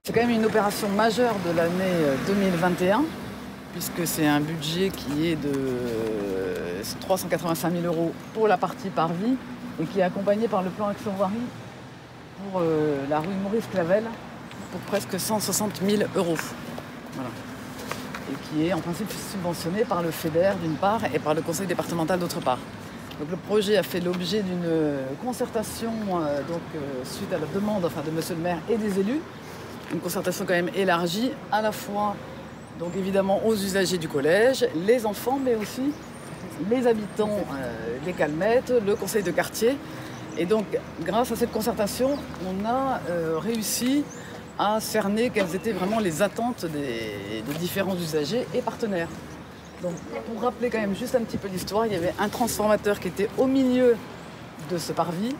C'est quand même une opération majeure de l'année 2021, puisque c'est un budget qui est de 385 000 € pour la partie parvis et qui est accompagné par le plan Action Voirie pour la rue Maurice Clavel pour presque 160 000 €. Voilà. Et qui est en principe subventionné par le FEDER d'une part et par le conseil départemental d'autre part. Donc le projet a fait l'objet d'une concertation suite à la demande de monsieur le maire et des élus. Une concertation quand même élargie à la fois donc évidemment aux usagers du collège, les enfants mais aussi les habitants des Calmettes, le conseil de quartier. Et donc grâce à cette concertation, on a réussi à cerner quelles étaient vraiment les attentes des différents usagers et partenaires. Donc, pour rappeler quand même juste un petit peu l'histoire, il y avait un transformateur qui était au milieu de ce parvis.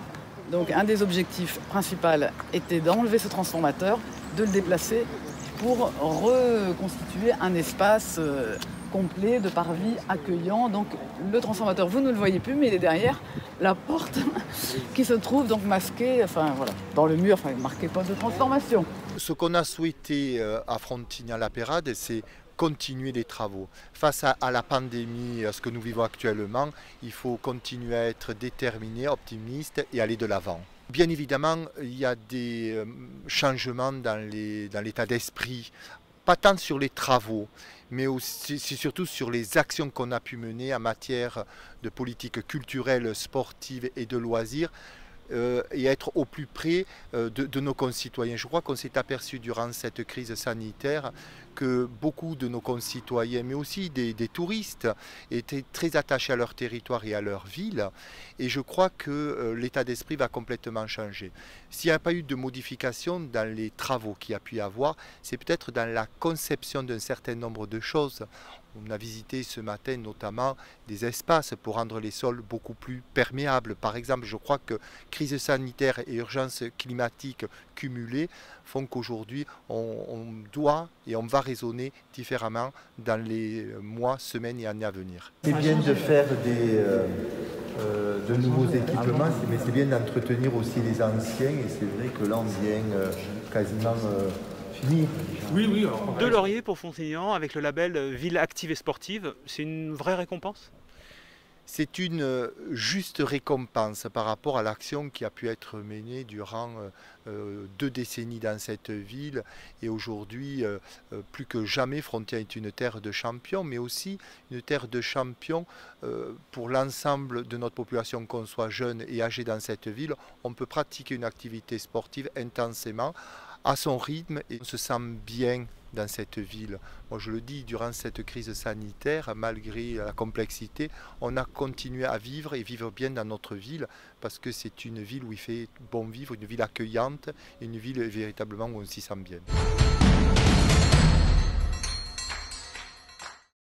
Donc un des objectifs principaux était d'enlever ce transformateur, de le déplacer pour reconstituer un espace complet de parvis accueillant. Donc le transformateur, vous ne le voyez plus, mais il est derrière la porte qui se trouve donc masquée, dans le mur, marqué poste de transformation. Ce qu'on a souhaité à Frontignan-la-Pérade, c'est continuer les travaux. Face à la pandémie, à ce que nous vivons actuellement, il faut continuer à être déterminé, optimiste et aller de l'avant. Bien évidemment, il y a des changements dans l'état d'esprit, pas tant sur les travaux, mais aussi, surtout sur les actions qu'on a pu mener en matière de politique culturelle, sportive et de loisirs, et être au plus près de nos concitoyens. Je crois qu'on s'est aperçu durant cette crise sanitaire que beaucoup de nos concitoyens, mais aussi des touristes, étaient très attachés à leur territoire et à leur ville. Et je crois que l'état d'esprit va complètement changer. S'il n'y a pas eu de modification dans les travaux qu'il y a pu y avoir, c'est peut-être dans la conception d'un certain nombre de choses. On a visité ce matin notamment des espaces pour rendre les sols beaucoup plus perméables. Par exemple, je crois que crise sanitaire et urgence climatique cumulées font qu'aujourd'hui on doit et on va raisonner différemment dans les mois, semaines et années à venir. C'est bien de faire de nouveaux équipements, mais c'est bien d'entretenir aussi les anciens et c'est vrai que là on vient quasiment fini. Oui. Alors, deux lauriers pour Frontignan avec le label Ville active et sportive, c'est une vraie récompense? C'est une juste récompense par rapport à l'action qui a pu être menée durant 2 décennies dans cette ville. Et aujourd'hui, plus que jamais, Frontignan est une terre de champions, mais aussi une terre de champions pour l'ensemble de notre population, qu'on soit jeune et âgé dans cette ville. On peut pratiquer une activité sportive intensément, à son rythme, et on se sent bien dans cette ville. Moi je le dis, durant cette crise sanitaire, malgré la complexité, on a continué à vivre et vivre bien dans notre ville parce que c'est une ville où il fait bon vivre, une ville accueillante, une ville véritablement où on s'y sent bien.